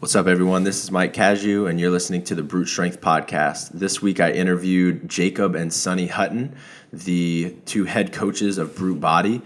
What's up, everyone? This is Mike Casu, and you're listening to the Brute Strength Podcast. This week, I interviewed Jacob and Sunny Hutton, the two head coaches of Brute Body.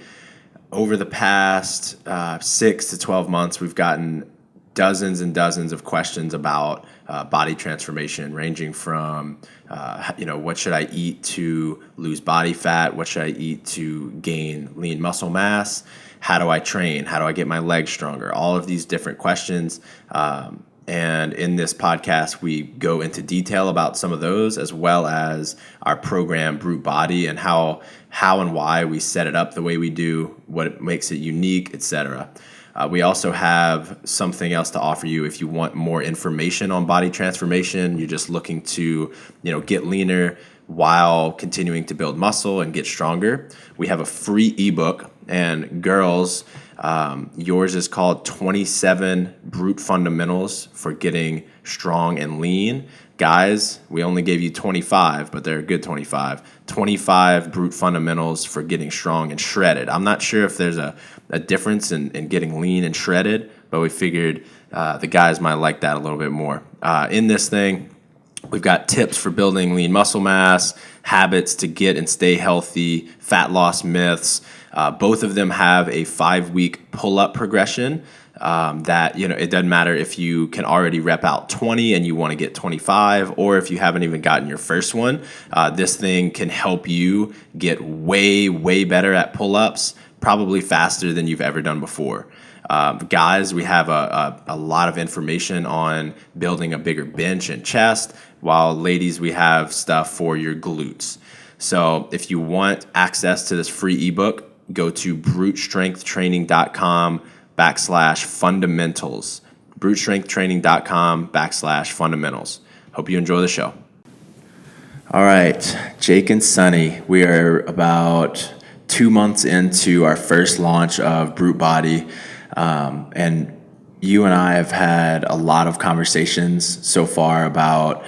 Over the past 6 to 12 months, we've gotten dozens and dozens of questions about body transformation, ranging from, what should I eat to lose body fat? What should I eat to gain lean muscle mass? How do I train? How do I get my legs stronger? All of these different questions. And in this podcast, we go into detail about some of those, as well as our program, Brute Body, and how and why we set it up the way we do, what makes it unique, etc. We also have something else to offer you if you want more information on body transformation. You're just looking to, get leaner while continuing to build muscle and get stronger. We have a free ebook, and girls, yours is called 27 Brute Fundamentals for Getting Strong and Lean. Guys, we only gave you 25, but they're a good 25. 25 Brute Fundamentals for Getting Strong and Shredded. I'm not sure if there's a difference in getting lean and shredded, but we figured the guys might like that a little bit more. In this thing, we've got tips for building lean muscle mass, habits to get and stay healthy, fat loss myths. Both of them have a 5-week pull-up progression that, it doesn't matter if you can already rep out 20 and you want to get 25, or if you haven't even gotten your first one. This thing can help you get way, way better at pull-ups, probably faster than you've ever done before. Guys, we have a lot of information on building a bigger bench and chest, while ladies, we have stuff for your glutes. So if you want access to this free ebook, go to brutestrengthtraining.com/fundamentals. brutestrengthtraining.com/fundamentals. Hope you enjoy the show. All right, Jake and Sunny, we are about 2 months into our first launch of Brute Body, and you and I have had a lot of conversations so far about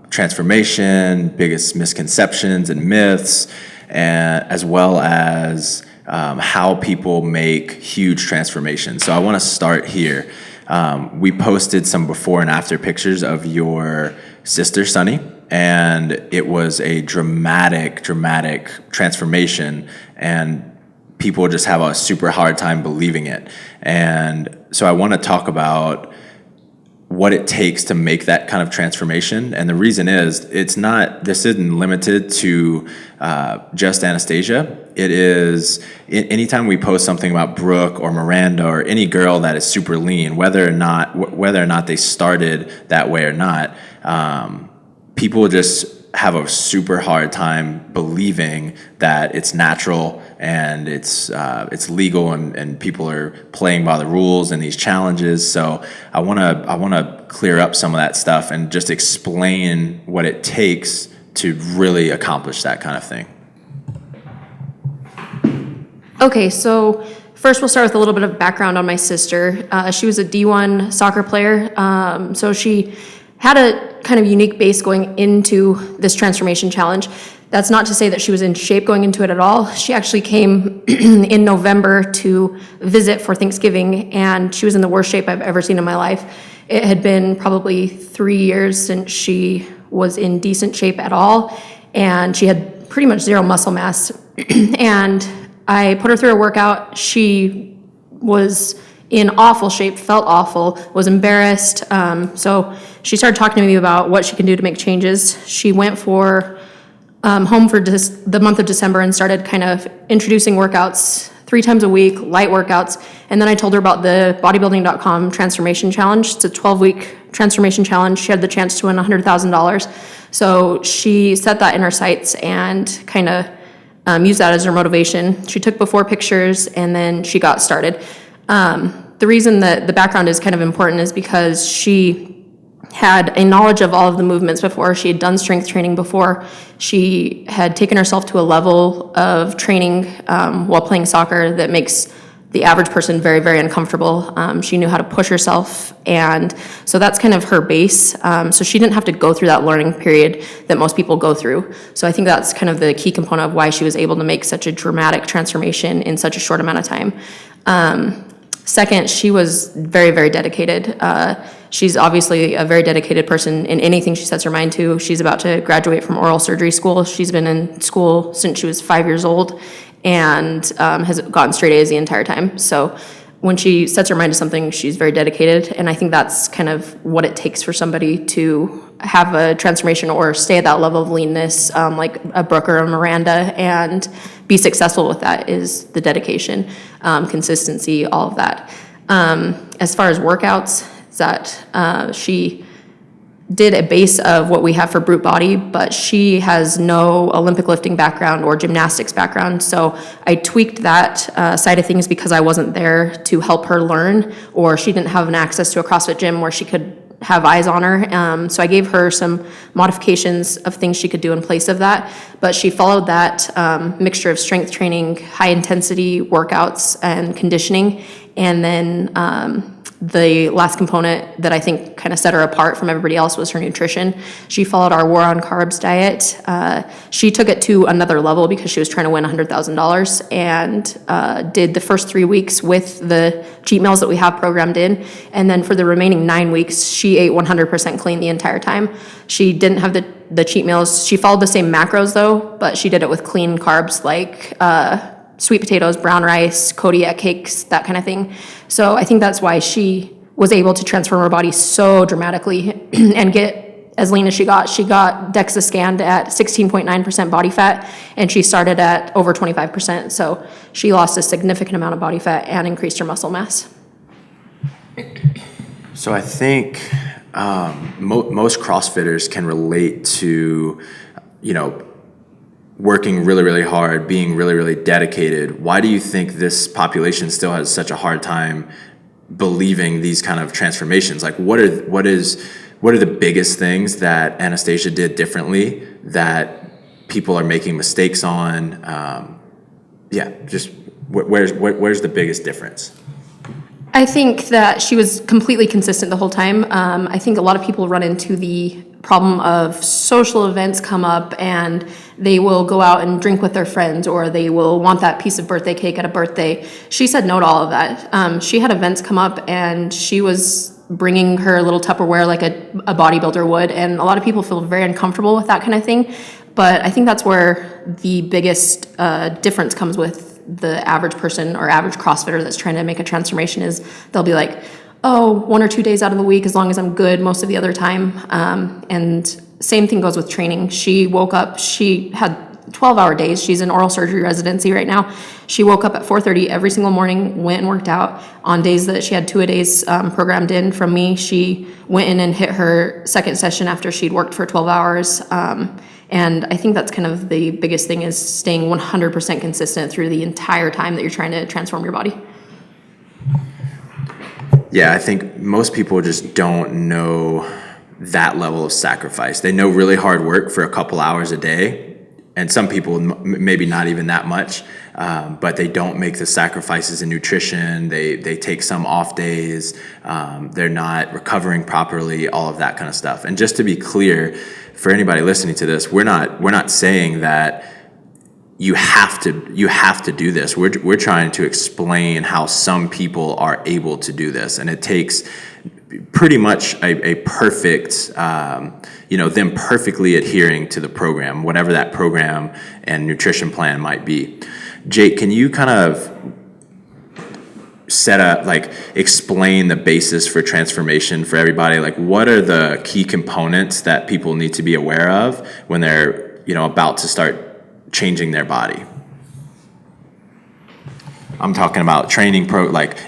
transformation, biggest misconceptions and myths, and as well as how people make huge transformations. So I want to start here. We posted some before and after pictures of your sister, Sunny, and it was a dramatic transformation, and people just have a super hard time believing it. And so I want to talk about what it takes to make that kind of transformation. And the reason is, this isn't limited to just Anastasia. It is, anytime we post something about Brooke or Miranda or any girl that is super lean, whether or not they started that way or not, people just have a super hard time believing that it's natural and it's legal and people are playing by the rules in these challenges. So I want to clear up some of that stuff and just explain what it takes to really accomplish that kind of thing. Okay, so first we'll start with a little bit of background on my sister. She was a D1 soccer player, so she had a kind of unique base going into this transformation challenge. That's not to say that she was in shape going into it at all. She actually came in November to visit for Thanksgiving, and she was in the worst shape I've ever seen in my life. It had been probably 3 years since she was in decent shape at all, and she had pretty much zero muscle mass. And I put her through a workout. She was in awful shape, felt awful, was embarrassed. So she started talking to me about what she can do to make changes. She went home for the month of December and started kind of introducing workouts 3 times a week, light workouts. And then I told her about the bodybuilding.com transformation challenge. It's a 12-week transformation challenge. She had the chance to win $100,000. So she set that in her sights and kind of used that as her motivation. She took before pictures and then she got started. The reason that the background is kind of important is because she had a knowledge of all of the movements before. She had done strength training before. She had taken herself to a level of training while playing soccer that makes the average person very, very uncomfortable. She knew how to push herself, and so that's kind of her base. So she didn't have to go through that learning period that most people go through. So I think that's kind of the key component of why she was able to make such a dramatic transformation in such a short amount of time. Second, she was very, very dedicated. She's obviously a very dedicated person in anything she sets her mind to. She's about to graduate from oral surgery school. She's been in school since she was 5 years old and has gotten straight A's the entire time. So when she sets her mind to something, she's very dedicated. And I think that's kind of what it takes for somebody to have a transformation or stay at that level of leanness, like a Brooke or a Miranda, and be successful with that is the dedication, consistency, all of that. As far as workouts, that she did a base of what we have for Brute Body, but she has no Olympic lifting background or gymnastics background. So I tweaked that side of things because I wasn't there to help her learn, or she didn't have an access to a CrossFit gym where she could have eyes on her. So I gave her some modifications of things she could do in place of that. But she followed that mixture of strength training, high intensity workouts, and conditioning. And then the last component that I think kind of set her apart from everybody else was her nutrition. She followed our War on Carbs diet. She took it to another level because she was trying to win $100,000 and did the first 3 weeks with the cheat meals that we have programmed in. And then for the remaining 9 weeks, she ate 100% clean the entire time. She didn't have the cheat meals. She followed the same macros though, but she did it with clean carbs like sweet potatoes, brown rice, Kodiak cakes, that kind of thing. So I think that's why she was able to transform her body so dramatically and get as lean as she got. She got DEXA scanned at 16.9% body fat, and she started at over 25%. So she lost a significant amount of body fat and increased her muscle mass. So I think most CrossFitters can relate to, working really, really hard, being really, really dedicated. Why do you think this population still has such a hard time believing these kind of transformations? Like, what are the biggest things that Anastasia did differently that people are making mistakes on? Just where's the biggest difference? I think that she was completely consistent the whole time. I think a lot of people run into the problem of social events come up and they will go out and drink with their friends, or they will want that piece of birthday cake at a birthday. She said no to all of that. She had events come up and she was bringing her little Tupperware like a bodybuilder would, and a lot of people feel very uncomfortable with that kind of thing. But I think that's where the biggest difference comes with the average person or average CrossFitter that's trying to make a transformation is they'll be like, oh, 1 or 2 days out of the week, as long as I'm good most of the other time. And same thing goes with training. She woke up, she had 12-hour days. She's in oral surgery residency right now. She woke up at 4:30 every single morning, went and worked out. On days that she had 2-a-days programmed in from me, she went in and hit her second session after she'd worked for 12 hours. And I think that's kind of the biggest thing, is staying 100% consistent through the entire time that you're trying to transform your body. Yeah, I think most people just don't know that level of sacrifice. They know really hard work for a couple hours a day, and some people maybe not even that much, but they don't make the sacrifices in nutrition. They take some off days. They're not recovering properly, all of that kind of stuff. And just to be clear, for anybody listening to this, we're not saying that you have to do this. We're trying to explain how some people are able to do this, and it takes pretty much a perfect, them perfectly adhering to the program, whatever that program and nutrition plan might be. Jake, can you kind of explain the basis for transformation for everybody? Like, what are the key components that people need to be aware of when they're, about to start changing their body? I'm talking about training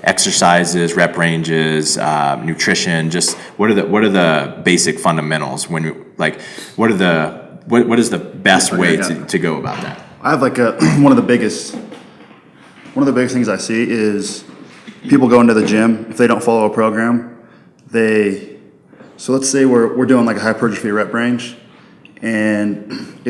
exercises, rep ranges, nutrition. Just what are the basic fundamentals what is the best way to go about that? I have one of the biggest things I see is people go into the gym. If they don't follow a program, so let's say we're doing like a hypertrophy rep range, and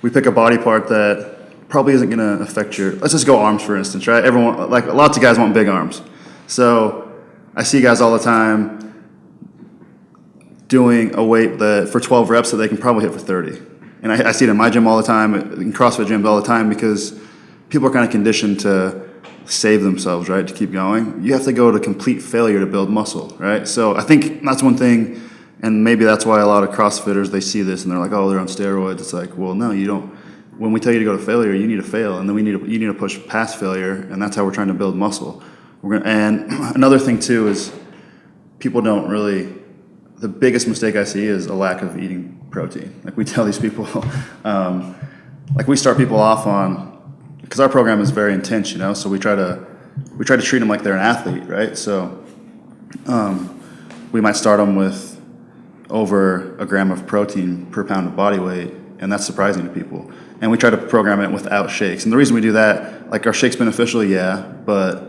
we pick a body part that probably isn't going to affect let's just go arms, for instance, right? Everyone, lots of guys want big arms. So I see guys all the time doing a weight that for 12 reps that they can probably hit for 30. And I see it in my gym all the time, in CrossFit gyms all the time, because people are kind of conditioned to save themselves, right, to keep going. You have to go to complete failure to build muscle, right? So I think that's one thing, and maybe that's why a lot of CrossFitters, they see this and they're like, oh, they're on steroids. It's like, well, no, you don't. When we tell you to go to failure, you need to fail, and then you need to push past failure, and that's how we're trying to build muscle. And another thing too is people don't really. The biggest mistake I see is a lack of eating protein. Like we tell these people, like we start people off on, because our program is very intense, you know. So we try to treat them like they're an athlete, right? So we might start them with over a gram of protein per pound of body weight, and that's surprising to people. And we try to program it without shakes. And the reason we do that, like, are shakes beneficial? Yeah, but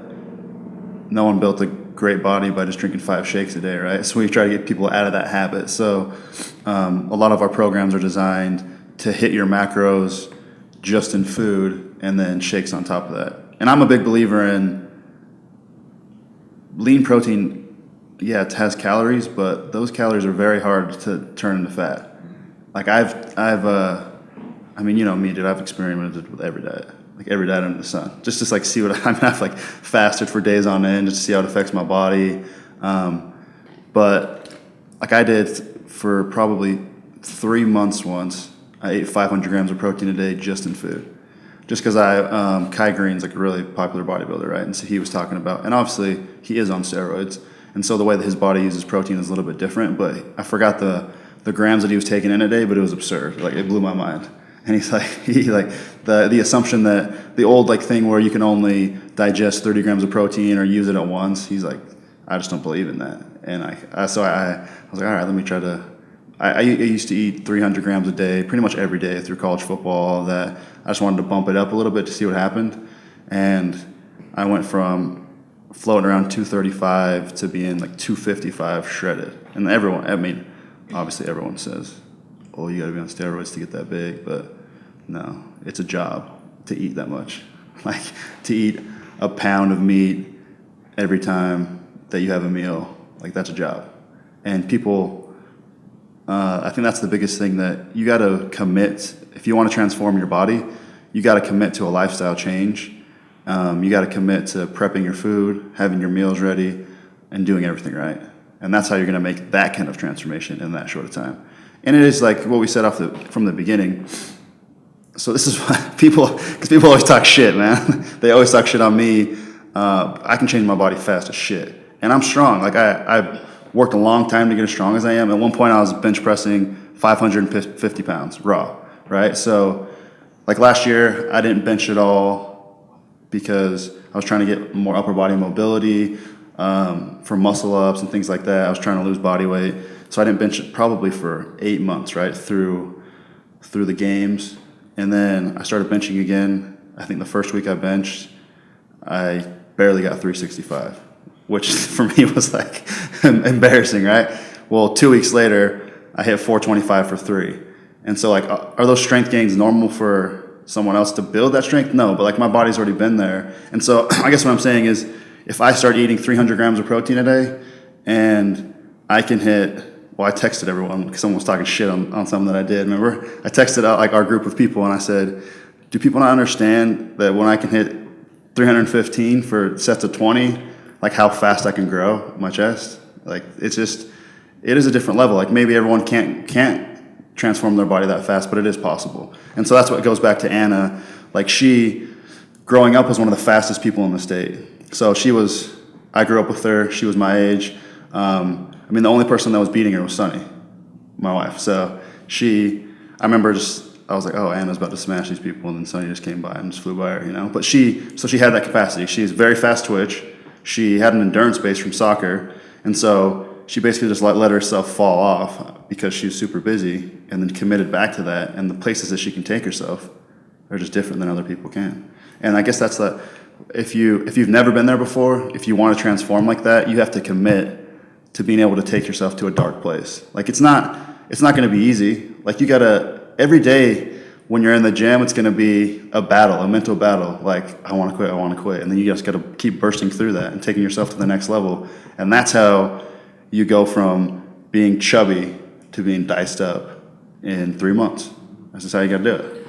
no one built a great body by just drinking 5 shakes a day, right? So we try to get people out of that habit. So a lot of our programs are designed to hit your macros just in food and then shakes on top of that. And I'm a big believer in lean protein. Yeah, it has calories, but those calories are very hard to turn into fat. Like I mean, you know me, dude, I've experimented with every diet. Like every diet under the sun, just to like see what I've like fasted for days on end just to see how it affects my body. But like I did for probably 3 months once, I ate 500 grams of protein a day just in food. Just because Kai Green's like a really popular bodybuilder, right? And so he was talking about, and obviously he is on steroids, and so the way that his body uses protein is a little bit different. But I forgot the grams that he was taking in a day, but it was absurd. Like it blew my mind. And he's like, the assumption that the old like thing where you can only digest 30 grams of protein or use it at once. He's like, I just don't believe in that. And I was like, all right, let me try to. I used to eat 300 grams a day, pretty much every day through college football. That I just wanted to bump it up a little bit to see what happened, and I went from floating around 235 to being like 255 shredded. And everyone, I mean, obviously everyone says, oh, you got to be on steroids to get that big, but no, it's a job to eat that much. Like to eat a pound of meat every time that you have a meal, like that's a job. And people, I think that's the biggest thing, that you got to commit. If you want to transform your body, you got to commit to a lifestyle change. You got to commit to prepping your food, having your meals ready, and doing everything right. And that's how you're going to make that kind of transformation in that short of time. And it is like what we said from the beginning. So this is why because people always talk shit, man. They always talk shit on me. I can change my body fast as shit. And I'm strong. Like I worked a long time to get as strong as I am. At one point I was bench pressing 550 pounds raw, right? So like last year I didn't bench at all because I was trying to get more upper body mobility for muscle ups and things like that. I was trying to lose body weight. So I didn't bench it probably for 8 months, right, through the games. And then I started benching again. I think the first week I benched, I barely got 365, which for me was like embarrassing, right? Well, 2 weeks later, I hit 425 for 3. And so like, are those strength gains normal for someone else to build that strength? No, but like my body's already been there. And so I guess what I'm saying is, if I start eating 300 grams of protein a day and I can hit, well, I texted everyone because someone was talking shit on something that I did. Remember? I texted out like our group of people and I said, do people not understand that when I can hit 315 for sets of 20, like how fast I can grow my chest? Like it is a different level. Like maybe everyone can't transform their body that fast, but it is possible. And so that's what goes back to Anna. Like she, growing up, was one of the fastest people in the state. So I grew up with her. She was my age. I mean, the only person that was beating her was Sunny, my wife. So I remember I was like, oh, Anna's about to smash these people, and then Sunny just came by and just flew by her, you know? But she had that capacity. She's very fast twitch. She had an endurance base from soccer, and so she basically just let herself fall off because she was super busy, and then committed back to that, and the places that she can take herself are just different than other people can. And I guess that's if you've never been there before, if you want to transform like that, you have to commit to being able to take yourself to a dark place. Like it's not going to be easy. Like you gotta, every day when you're in the gym, it's going to be a battle, a mental battle. Like I want to quit. And then you just got to keep bursting through that and taking yourself to the next level. And that's how you go from being chubby to being diced up in 3 months. That's just how you got to do it.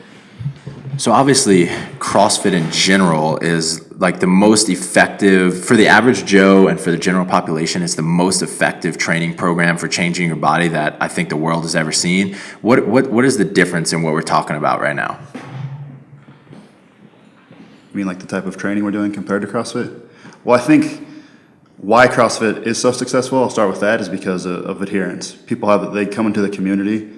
So obviously, CrossFit in general is like the most effective for the average Joe and for the general population. It's the most effective training program for changing your body that I think the world has ever seen. What is the difference in what we're talking about right now? You mean like the type of training we're doing compared to CrossFit? Well, I think why CrossFit is so successful, I'll start with that, is because of adherence. They come into the community,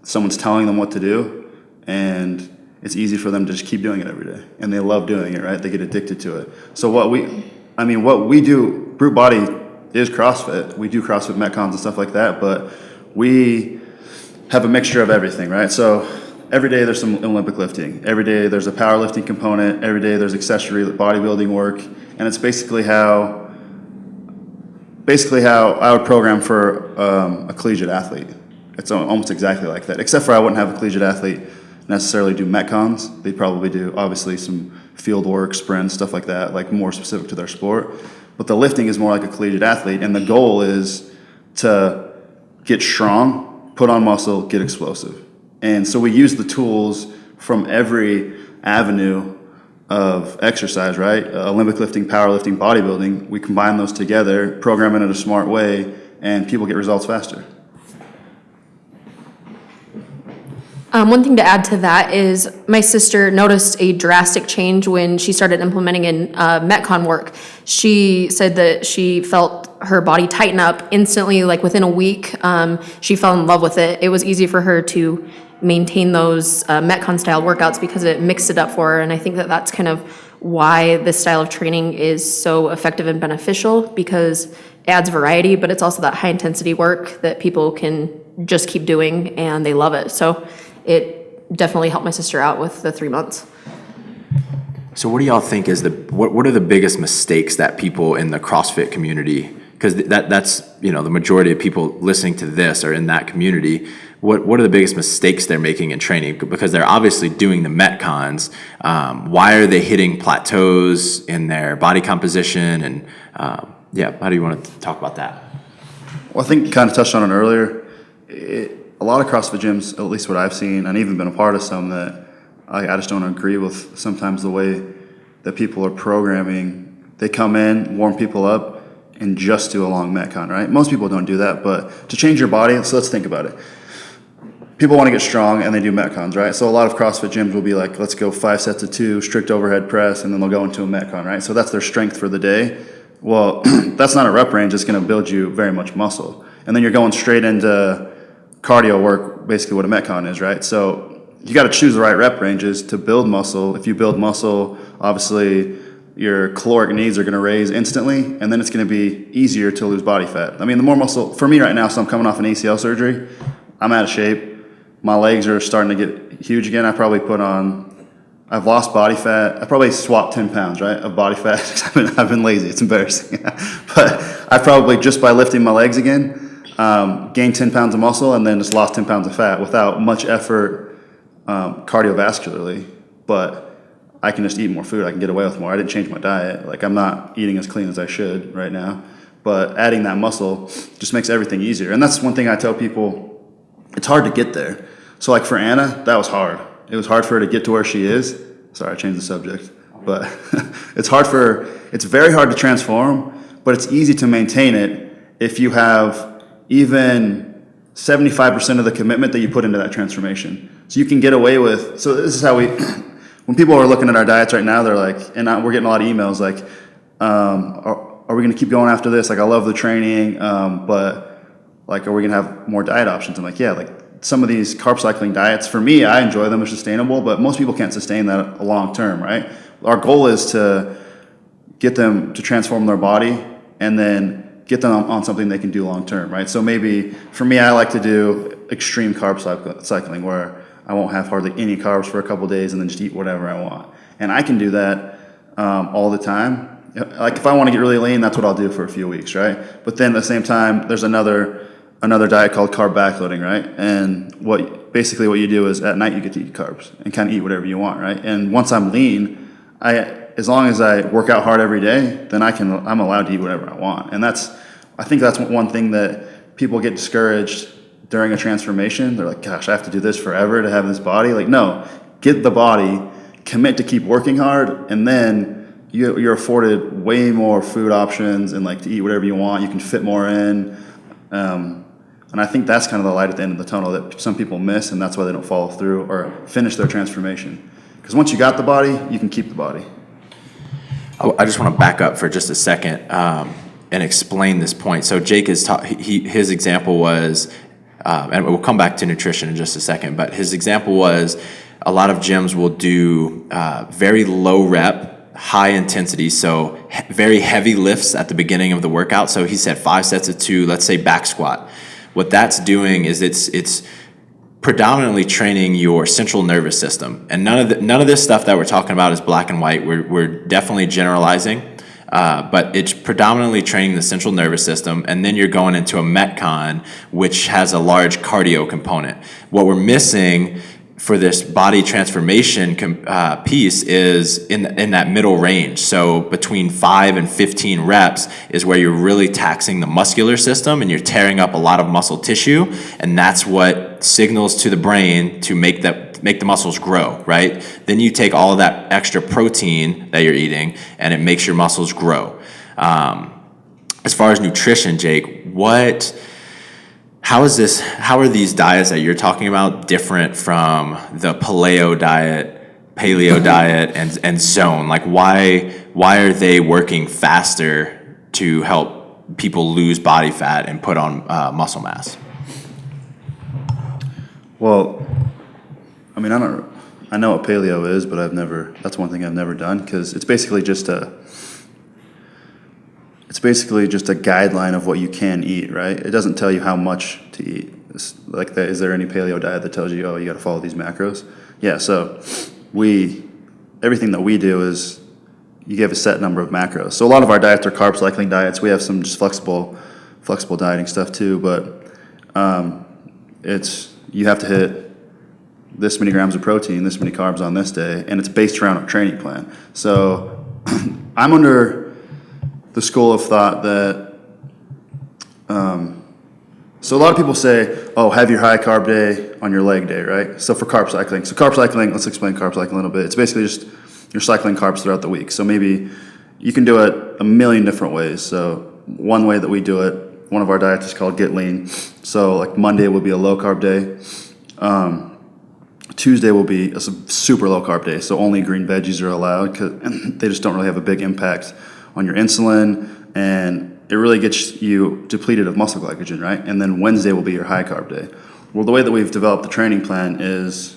someone's telling them what to do, and it's easy for them to just keep doing it every day. And they love doing it, right? They get addicted to it. So what we do, Brute Body is CrossFit. We do CrossFit Metcons and stuff like that, but we have a mixture of everything, right? So every day there's some Olympic lifting. Every day there's a powerlifting component. Every day there's accessory bodybuilding work. And it's basically how I would program for a collegiate athlete. It's almost exactly like that, except for I wouldn't have a collegiate athlete necessarily do Metcons. They'd probably do, obviously, some field work, sprints, stuff like that, like more specific to their sport. But the lifting is more like a collegiate athlete, and the goal is to get strong, put on muscle, get explosive. And so we use the tools from every avenue of exercise, right? Olympic lifting, powerlifting, bodybuilding. We combine those together, program it in a smart way, and people get results faster. One thing to add to that is my sister noticed a drastic change when she started implementing in Metcon work. She said that she felt her body tighten up instantly, like within a week. She fell in love with it. It was easy for her to maintain those Metcon style workouts because it mixed it up for her. And I think that that's kind of why this style of training is so effective and beneficial, because it adds variety, but it's also that high intensity work that people can just keep doing and they love it. So it definitely helped my sister out with the 3 months. So what do y'all think is what are the biggest mistakes that people in the CrossFit community, because that's the majority of people listening to this are in that community. What are the biggest mistakes they're making in training? Because they're obviously doing the Metcons. Why are they hitting plateaus in their body composition? And how do you want to talk about that? Well, I think you kind of touched on it earlier. A lot of CrossFit gyms, at least what I've seen, and even been a part of some, that I just don't agree with sometimes the way that people are programming. They come in, warm people up, and just do a long Metcon, right? Most people don't do that, but to change your body, so let's think about it. People want to get strong, and they do Metcons, right? So a lot of CrossFit gyms will be like, let's go 5 sets of 2, strict overhead press, and then they'll go into a Metcon, right? So that's their strength for the day. Well, that's not a rep range. It's going to build you very much muscle. And then you're going straight into cardio work, basically what a Metcon is, right? So you got to choose the right rep ranges to build muscle. If you build muscle, obviously your caloric needs are going to raise instantly, and then it's going to be easier to lose body fat. I mean, the more muscle, for me right now, so I'm coming off an ACL surgery, I'm out of shape. My legs are starting to get huge again. I've lost body fat. I probably swapped 10 pounds, right, of body fat. I've been lazy. It's embarrassing. But I probably, just by lifting my legs again, gained 10 pounds of muscle and then just lost 10 pounds of fat without much effort cardiovascularly. But I can just eat more food. I can get away with more. I didn't change my diet. Like, I'm not eating as clean as I should right now. But adding that muscle just makes everything easier. And that's one thing I tell people. It's hard to get there. So like for Anna, that was hard. It was hard for her to get to where she is. Sorry, I changed the subject. But it's very hard to transform, but it's easy to maintain it if you have even 75% of the commitment that you put into that transformation. So you can get away with, so this is how when people are looking at our diets right now, they're like, and we're getting a lot of emails like, are we going to keep going after this? Like, I love the training, but like, are we going to have more diet options? I'm like, yeah, like some of these carb cycling diets, for me, I enjoy them, they're sustainable, but most people can't sustain that long term, right? Our goal is to get them to transform their body and then get them on something they can do long term, right? So maybe for me, I like to do extreme carb cycling where I won't have hardly any carbs for a couple of days and then just eat whatever I want. And I can do that all the time. Like if I want to get really lean, that's what I'll do for a few weeks, right? But then at the same time, there's another diet called carb backloading, right? And what you do is at night you get to eat carbs and kind of eat whatever you want, right? And once I'm lean, as long as I work out hard every day, then I'm allowed to eat whatever I want. And I think that's one thing that people get discouraged during a transformation. They're like, gosh, I have to do this forever to have this body. Like, no, get the body, commit to keep working hard, and then you're afforded way more food options and like to eat whatever you want. You can fit more in. And I think that's kind of the light at the end of the tunnel that some people miss, and that's why they don't follow through or finish their transformation. Because once you got the body, you can keep the body. I just want to back up for just a second and explain this point. So Jake is his example was, and we'll come back to nutrition in just a second, but his example was a lot of gyms will do very low rep, high intensity, so very heavy lifts at the beginning of the workout. So he said 5 sets of 2, let's say back squat. What that's doing is it's predominantly training your central nervous system. And none of this stuff that we're talking about is black and white. We're definitely generalizing, but it's predominantly training the central nervous system. And then you're going into a Metcon, which has a large cardio component. What we're missing for this body transformation piece is in that middle range. So between 5 and 15 reps is where you're really taxing the muscular system and you're tearing up a lot of muscle tissue, and that's what signals to the brain to make the muscles grow, right? Then you take all of that extra protein that you're eating and it makes your muscles grow. As far as nutrition, Jake, how are these diets that you're talking about different from the paleo diet and zone? Like why are they working faster to help people lose body fat and put on muscle mass? Well, I mean, I know what paleo is, but that's one thing I've never done, because it's basically just a guideline of what you can eat, right? It doesn't tell you how much to eat. Is there any paleo diet that tells you, oh, you got to follow these macros? Yeah, so everything that we do is you give a set number of macros. So a lot of our diets are carb cycling diets. We have some just flexible dieting stuff too, but you have to hit this many grams of protein, this many carbs on this day, and it's based around a training plan. So I'm under the school of thought that, so a lot of people say, oh, have your high carb day on your leg day, right? So for carb cycling. So carb cycling, let's explain carb cycling a little bit. It's basically just you're cycling carbs throughout the week. So maybe you can do it a million different ways. So one way that we do it, one of our diets is called Get Lean. So like Monday will be a low carb day. Tuesday will be a super low carb day. So only green veggies are allowed, because they just don't really have a big impact on your insulin, and it really gets you depleted of muscle glycogen, right? And then Wednesday will be your high carb day. Well, the way that we've developed the training plan is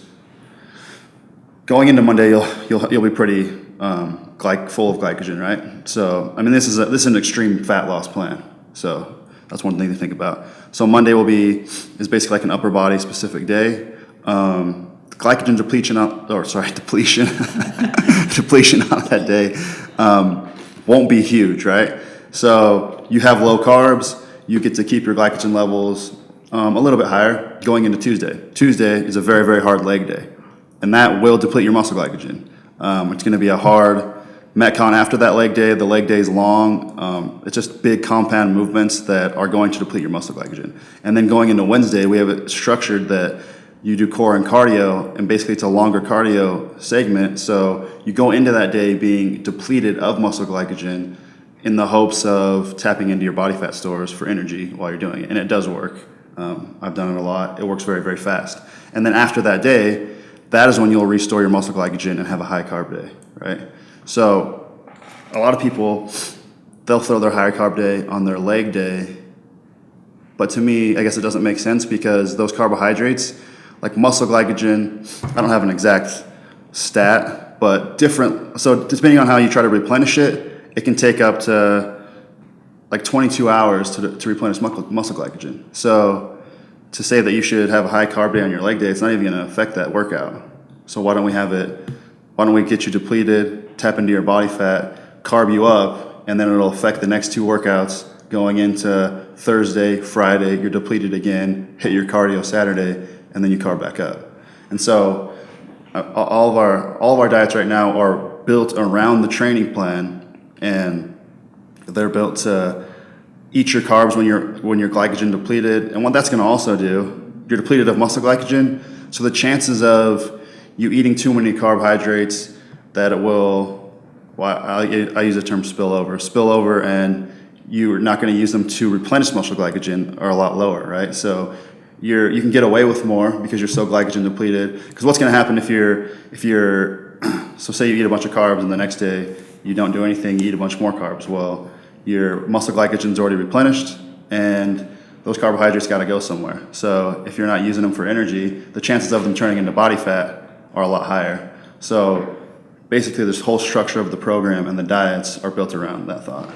going into Monday, you'll be pretty full of glycogen, right? So I mean, this is an extreme fat loss plan. So that's one thing to think about. So Monday is basically like an upper body specific day. Glycogen depletion on that day won't be huge, right? So you have low carbs, you get to keep your glycogen levels a little bit higher going into Tuesday. Tuesday is a very, very hard leg day, and that will deplete your muscle glycogen. It's going to be a hard Metcon after that leg day. The leg day is long. It's just big compound movements that are going to deplete your muscle glycogen. And then going into Wednesday, we have it structured that you do core and cardio, and basically it's a longer cardio segment. So you go into that day being depleted of muscle glycogen in the hopes of tapping into your body fat stores for energy while you're doing it. And it does work. I've done it a lot. It works very, very fast. And then after that day, that is when you'll restore your muscle glycogen and have a high carb day, right? So a lot of people, they'll throw their high carb day on their leg day. But to me, I guess it doesn't make sense, because those carbohydrates, like muscle glycogen, I don't have an exact stat, but so depending on how you try to replenish it, it can take up to like 22 hours to replenish muscle glycogen. So to say that you should have a high carb day on your leg day, it's not even going to affect that workout. So why don't we get you depleted, tap into your body fat, carb you up, and then it'll affect the next 2 workouts going into Thursday, Friday, you're depleted again, hit your cardio Saturday, and then you carb back up. And so all of our diets right now are built around the training plan, and they're built to eat your carbs when you're glycogen depleted. And what that's going to also do, you're depleted of muscle glycogen, so the chances of you eating too many carbohydrates that it will, I use the term spillover, and you're not going to use them to replenish muscle glycogen are a lot lower, right? So you can get away with more because you're so glycogen depleted. Because what's going to happen if you're so say you eat a bunch of carbs and the next day you don't do anything, you eat a bunch more carbs. Well, your muscle glycogen's already replenished, and those carbohydrates got to go somewhere. So if you're not using them for energy, the chances of them turning into body fat are a lot higher. So basically, this whole structure of the program and the diets are built around that thought.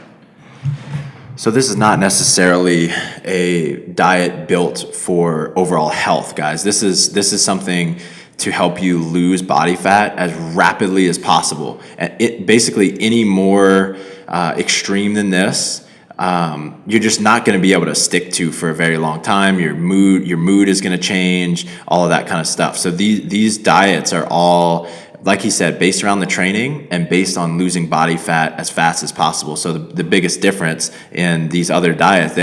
So this is not necessarily a diet built for overall health, guys. This is something to help you lose body fat as rapidly as possible. And it basically any more extreme than this, you're just not going to be able to stick to for a very long time. Your mood is going to change, all of that kind of stuff. So these diets are all, like he said, based around the training and based on losing body fat as fast as possible. So the biggest difference in these other diets,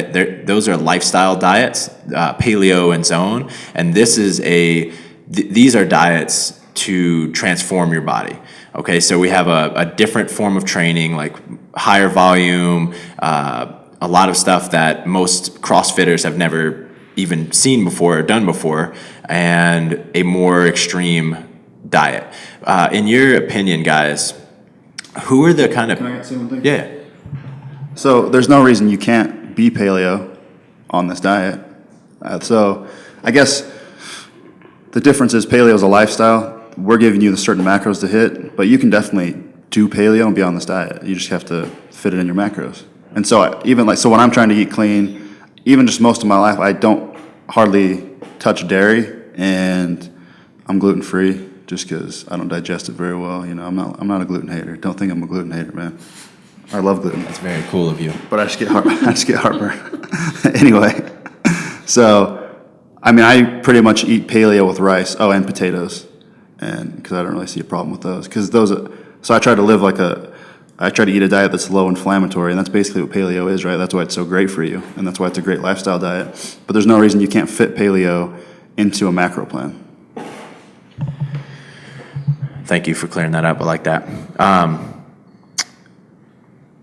those are lifestyle diets, paleo and zone, and these are diets to transform your body. Okay, so we have a different form of training, like higher volume, a lot of stuff that most CrossFitters have never even seen before or done before, and a more extreme diet. In your opinion, guys, who are the kind of... Can I say one thing? Yeah. So there's no reason you can't be paleo on this diet. So I guess the difference is paleo is a lifestyle. We're giving you the certain macros to hit, but you can definitely do paleo and be on this diet. You just have to fit it in your macros. And so so when I'm trying to eat clean, even just most of my life, I don't hardly touch dairy, and I'm gluten free just because I don't digest it very well. You know, I'm not a gluten hater. Don't think I'm a gluten hater, man. I love gluten. That's very cool of you. But I just get heartburn. Anyway, so I mean, I pretty much eat paleo with rice. Oh, and potatoes, and because I don't really see a problem with those. So I try to eat a diet that's low inflammatory, and that's basically what paleo is, right? That's why it's so great for you, and that's why it's a great lifestyle diet. But there's no reason you can't fit paleo into a macro plan. Thank you for clearing that up. I like that.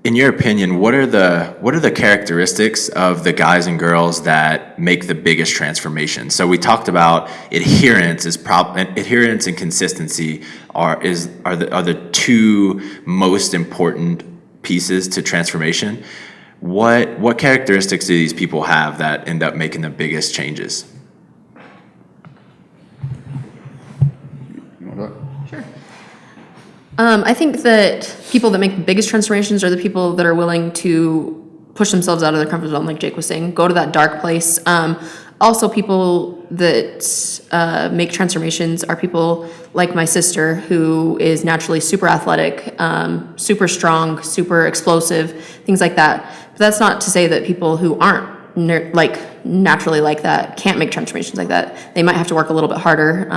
In your opinion, what are the characteristics of the guys and girls that make the biggest transformation? So we talked about adherence and consistency are the two most important pieces to transformation. What characteristics do these people have that end up making the biggest changes? Sure. I think that people that make the biggest transformations are the people that are willing to push themselves out of their comfort zone, like Jake was saying, go to that dark place. Also, people that make transformations are people like my sister, who is naturally super athletic, super strong, super explosive, things like that. But that's not to say that people who aren't naturally like that can't make transformations like that. They might have to work a little bit harder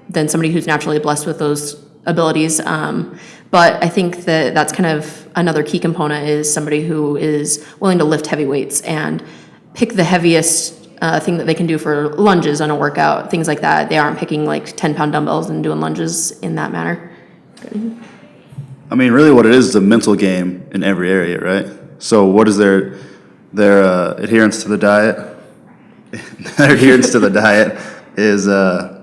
than somebody who's naturally blessed with those abilities. But I think that that's kind of another key component, is somebody who is willing to lift heavy weights and pick the heaviest thing that they can do for lunges on a workout, things like that. They aren't picking like 10-pound dumbbells and doing lunges in that manner. I mean, really what it is a mental game in every area, right? So what is their adherence to the diet? Their adherence to the diet is a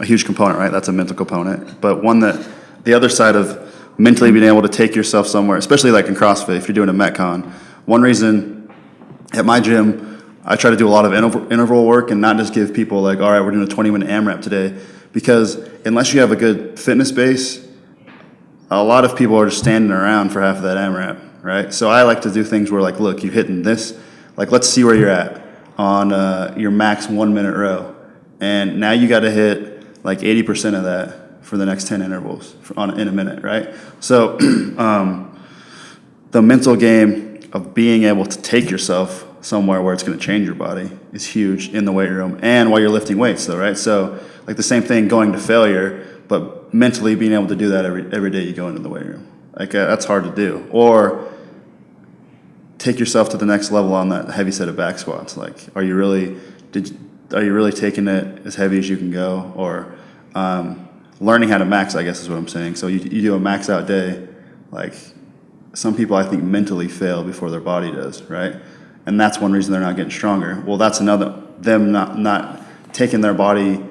huge component, right? That's a mental component. But one that the other side of mentally being able to take yourself somewhere, especially like in CrossFit, if you're doing a Metcon, one reason at my gym, I try to do a lot of interval work and not just give people like, all right, we're doing a 20-minute AMRAP today. Because unless you have a good fitness base, a lot of people are just standing around for half of that AMRAP, right? So I like to do things where like, look, you're hitting this, like let's see where you're at on your max 1 minute row. And now you got to hit like 80% of that for the next 10 intervals in a minute, right? So the mental game of being able to take yourself somewhere where it's going to change your body is huge in the weight room and while you're lifting weights though, right? So like the same thing going to failure, but mentally being able to do that every day you go into the weight room. Like that's hard to do. Or take yourself to the next level on that heavy set of back squats. Like, are you really taking it as heavy as you can go? Or learning how to max, I guess is what I'm saying. So you do a max out day, like some people I think mentally fail before their body does, right? And that's one reason they're not getting stronger. Well, that's another, them not taking their body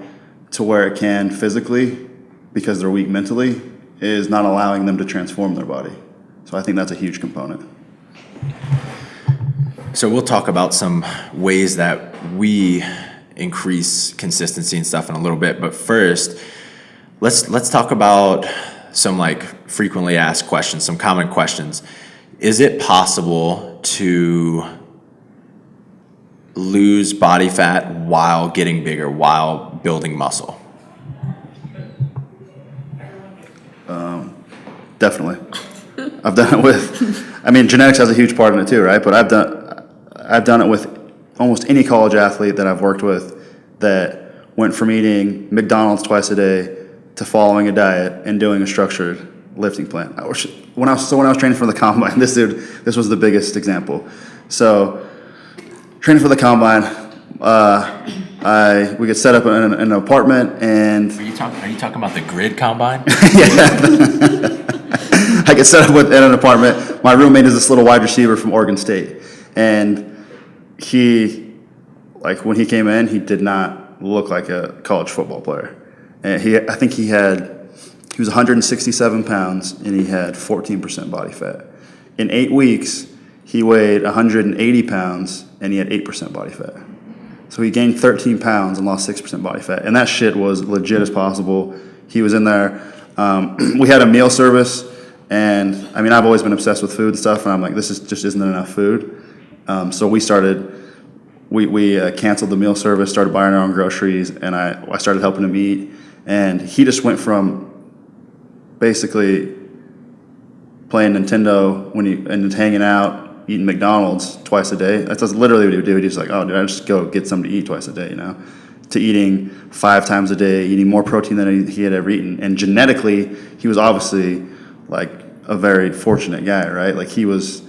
to where it can physically because they're weak mentally is not allowing them to transform their body. So I think that's a huge component. So we'll talk about some ways that we increase consistency and stuff in a little bit, but first, let's talk about some like frequently asked questions, some common questions. Is it possible to lose body fat while getting bigger, while building muscle? Definitely. I've done it with, I mean, genetics has a huge part in it too, right? But I've done it with almost any college athlete that I've worked with that went from eating McDonald's twice a day to following a diet and doing a structured lifting plan. When I was training for the combine, this was the biggest example. So training for the combine, we get set up in an apartment, and Are you talking about the grid combine? I get set up in an apartment. My roommate is this little wide receiver from Oregon State, and he, like when he came in, he did not look like a college football player. And I think he was 167 pounds and he had 14% body fat. In 8 weeks, he weighed 180 pounds and he had 8% body fat. So he gained 13 pounds and lost 6% body fat. And that shit was legit as possible. He was in there. We had a meal service, and I mean, I've always been obsessed with food and stuff, and I'm like, this just isn't enough food. So we canceled the meal service, started buying our own groceries, and I started helping him eat. And he just went from basically playing Nintendo and hanging out, eating McDonald's twice a day. That's literally what he would do. He'd just like, oh, dude, I just go get something to eat twice a day, to eating 5 times a day, eating more protein than he had ever eaten. And genetically, he was obviously like a very fortunate guy, right? Like he was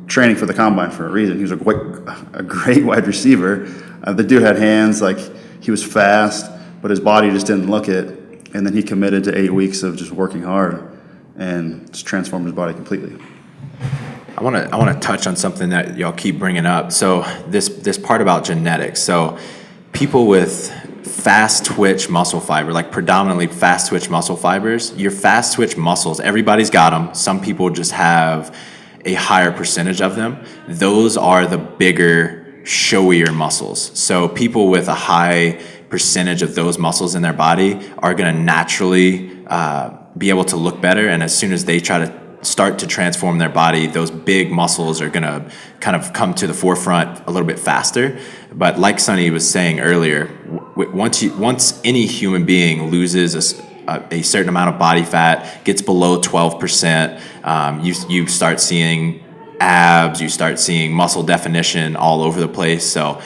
training for the combine for a reason. He was a great wide receiver. The dude had hands, like he was fast, but his body just didn't look it. And then he committed to 8 weeks of just working hard and just transformed his body completely. I want to touch on something that y'all keep bringing up. So this part about genetics. So people with fast twitch muscle fiber, like predominantly fast twitch muscle fibers, your fast twitch muscles, everybody's got them. Some people just have a higher percentage of them. Those are the bigger, showier muscles. So people with a high percentage of those muscles in their body are going to naturally be able to look better. And as soon as they try to start to transform their body, those big muscles are going to kind of come to the forefront a little bit faster. But like Sunny was saying earlier, once any human being loses a certain amount of body fat, gets below 12%, you start seeing abs, you start seeing muscle definition all over the place. So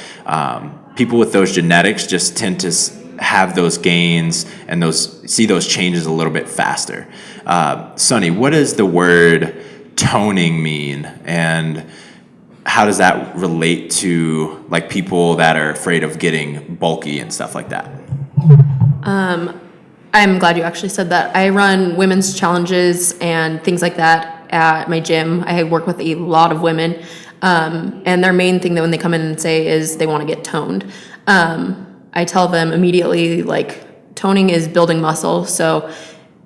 people with those genetics just tend to have those gains and see those changes a little bit faster. Sunny, what does the word toning mean, and how does that relate to like people that are afraid of getting bulky and stuff like that? I'm glad you actually said that. I run women's challenges and things like that at my gym. I work with a lot of women, and their main thing that when they come in and say is they want to get toned. I tell them immediately, like, toning is building muscle. So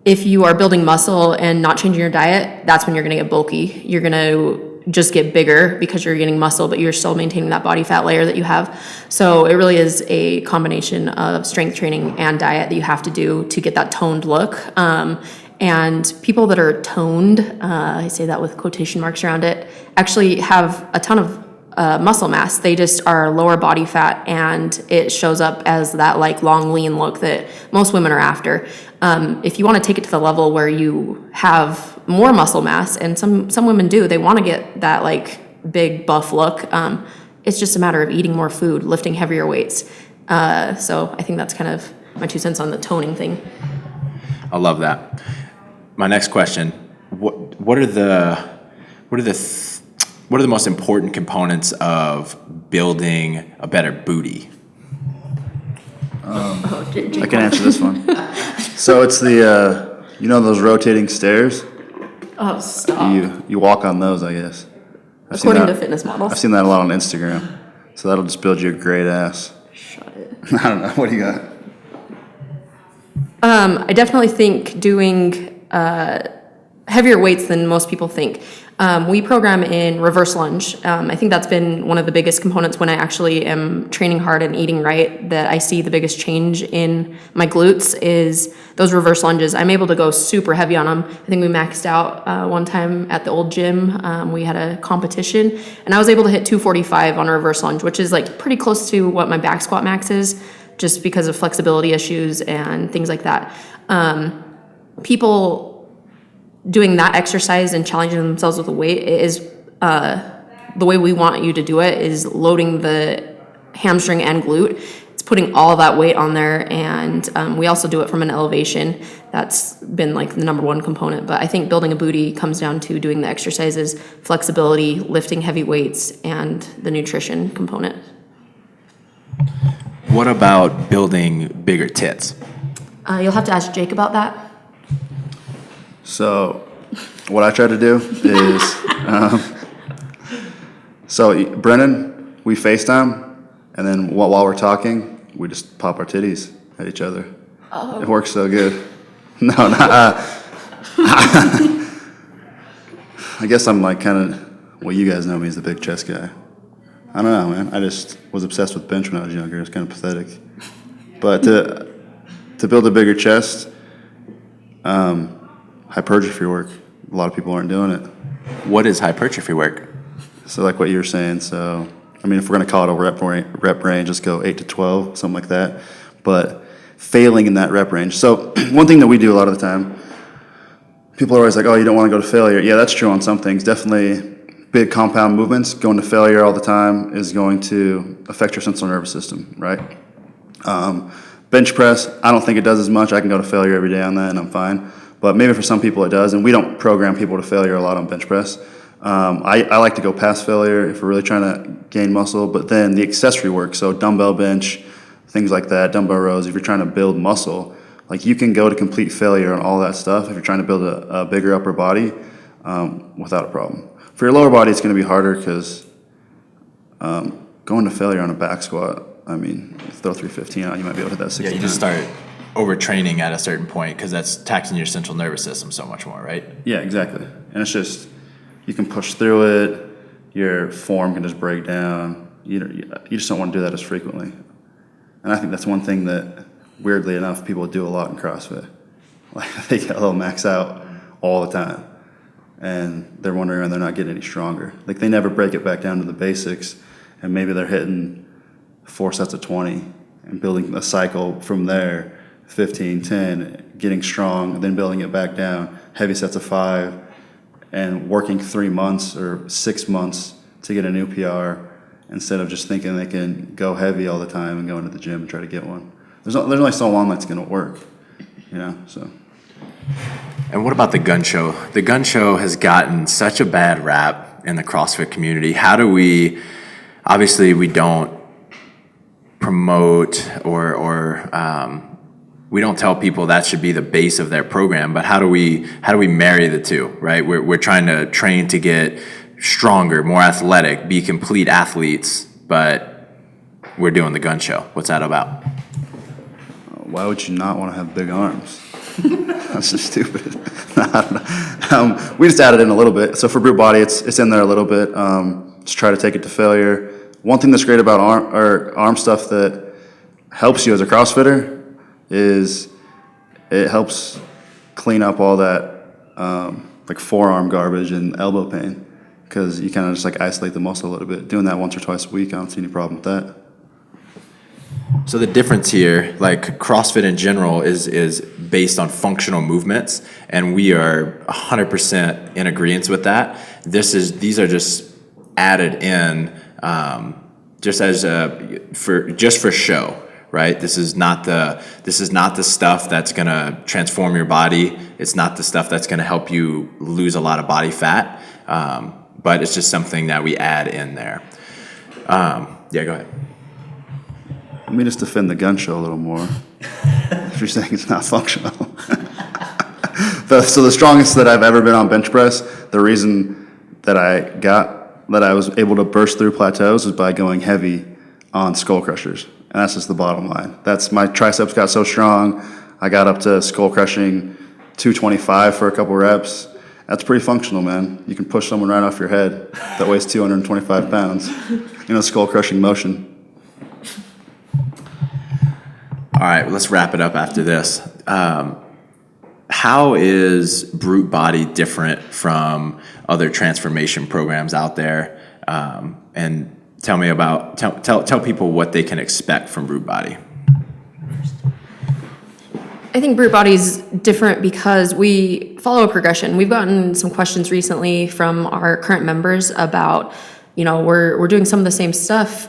if you are building muscle and not changing your diet, that's when you're going to get bulky. You're going to just get bigger because you're getting muscle, but you're still maintaining that body fat layer that you have. So it really is a combination of strength training and diet that you have to do to get that toned look. And people that are toned, I say that with quotation marks around it, actually have a ton of muscle mass. They just are lower body fat, and it shows up as that like long lean look that most women are after. If you want to take it to the level where you have more muscle mass, and some women do, they want to get that like big buff look. It's just a matter of eating more food, lifting heavier weights. So I think that's kind of my 2 cents on the toning thing. I love that. My next question: what are the most important components of building a better booty? I can answer this one. So it's the, those rotating stairs? Oh, stop. You walk on those, I guess. According to fitness models. I've seen that a lot on Instagram. So that'll just build you a great ass. Shut it. I don't know. What do you got? I definitely think doing heavier weights than most people think. We program in reverse lunge. I think that's been one of the biggest components when I actually am training hard and eating right, that I see the biggest change in my glutes is those reverse lunges. I'm able to go super heavy on them. I think we maxed out one time at the old gym. We had a competition and I was able to hit 245 on a reverse lunge, which is like pretty close to what my back squat max is, just because of flexibility issues and things like that. People doing that exercise and challenging themselves with a weight is the way we want you to do it is loading the hamstring and glute. It's putting all of that weight on there, and we also do it from an elevation. That's been like the number one component, but I think building a booty comes down to doing the exercises, flexibility, lifting heavy weights, and the nutrition component. What about building bigger tits? You'll have to ask Jake about that. So what I try to do is, so Brennan, we FaceTime, and then while we're talking, we just pop our titties at each other. Oh. It works so good. No, I guess I'm like kind of, well, you guys know me as the big chest guy. I don't know, man. I just was obsessed with bench when I was younger. It's kind of pathetic. But to build a bigger chest, hypertrophy work. A lot of people aren't doing it. What is hypertrophy work? So like what you were saying. So, I mean, if we're going to call it a rep range, just go 8 to 12, something like that. But failing in that rep range. So one thing that we do a lot of the time, people are always like, oh, you don't want to go to failure. Yeah, that's true on some things. Definitely big compound movements, going to failure all the time is going to affect your central nervous system, right? Bench press, I don't think it does as much. I can go to failure every day on that and I'm fine. But maybe for some people it does, and we don't program people to failure a lot on bench press. I like to go past failure if we're really trying to gain muscle, but then the accessory work, so dumbbell bench, things like that, dumbbell rows, if you're trying to build muscle, like you can go to complete failure on all that stuff if you're trying to build a bigger upper body without a problem. For your lower body, it's going to be harder because going to failure on a back squat, I mean, throw 315 out, you might be able to hit that 60 Yeah, you just start overtraining at a certain point because that's taxing your central nervous system so much more, right? Yeah, exactly. And it's just, you can push through it, your form can just break down. You just don't want to do that as frequently. And I think that's one thing that, weirdly enough, people do a lot in CrossFit. Like, they get a little max out all the time. And they're wondering why they're not getting any stronger. Like, they never break it back down to the basics, and maybe they're hitting 4 sets of 20 and building a cycle from there, 15, 10, getting strong, and then building it back down, heavy sets of 5, and working 3 months or 6 months to get a new PR instead of just thinking they can go heavy all the time and go into the gym and try to get one. There's only so long that's going to work, so. And what about the gun show? The gun show has gotten such a bad rap in the CrossFit community. How do we, obviously we don't promote or we don't tell people that should be the base of their program, but how do we marry the two, right? We're trying to train to get stronger, more athletic, be complete athletes, but we're doing the gun show. What's that about? Why would you not want to have big arms? That's just stupid. I don't know. We just added in a little bit. So for brute body, it's in there a little bit. Just try to take it to failure. One thing that's great about arm stuff that helps you as a CrossFitter is it helps clean up all that like forearm garbage and elbow pain, because you kind of just like isolate the muscle a little bit. Doing that once or twice a week, I don't see any problem with that. So the difference here, like CrossFit in general, is based on functional movements, and we are 100% in agreement with that. These are just added in just as for show, right? This is not the stuff that's gonna transform your body. It's not the stuff that's gonna help you lose a lot of body fat, but it's just something that we add in there. Yeah, go ahead. Let me just defend the gun show a little more. If you're saying it's not functional. So the strongest that I've ever been on bench press, the reason that I was able to burst through plateaus was by going heavy on skull crushers. And that's just the bottom line. My triceps got so strong, I got up to skull crushing 225 for a couple reps. That's pretty functional, man. You can push someone right off your head that weighs 225 pounds in a skull crushing motion. All right, let's wrap it up after this. How is Brute Body different from other transformation programs out there? And tell people what they can expect from Brute Body. I think Brute Body's different because we follow a progression. We've gotten some questions recently from our current members about, we're doing some of the same stuff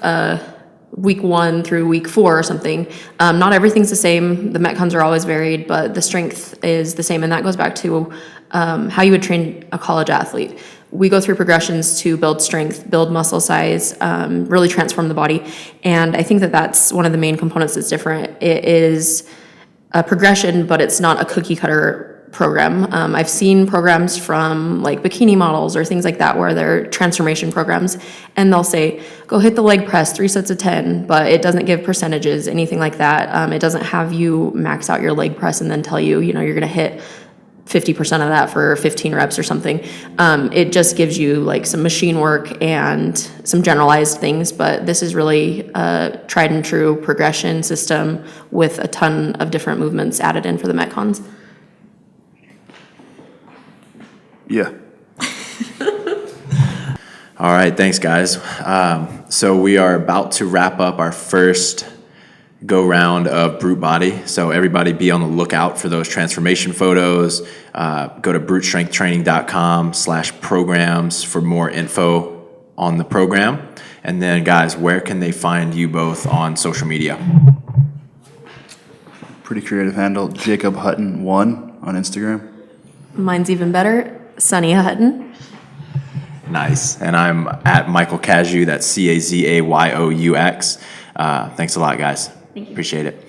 week 1 through week 4 or something. Not everything's the same. The Metcons are always varied, but the strength is the same. And that goes back to how you would train a college athlete. We go through progressions to build strength, build muscle size, really transform the body. And I think that that's one of the main components that's different. It is a progression, but it's not a cookie cutter program. I've seen programs from like bikini models or things like that where they're transformation programs, and they'll say, go hit the leg press 3 sets of 10, but it doesn't give percentages, anything like that. It doesn't have you max out your leg press and then tell you, you're going to hit 50% of that for 15 reps or something. It just gives you like some machine work and some generalized things, but this is really a tried and true progression system with a ton of different movements added in for the Metcons. Yeah. All right, thanks, guys. So we are about to wrap up our first go round of Brute Body. So everybody be on the lookout for those transformation photos. Go to brutestrengthtraining.com/programs for more info on the program. And then, guys, where can they find you both on social media? Pretty creative handle, Jacob Hutton 1 on Instagram. Mine's even better, Sunny Hutton. Nice. And I'm at Michael Cazayoux, that's CAZAYOUX. Thanks a lot, guys. Thank you. Appreciate it.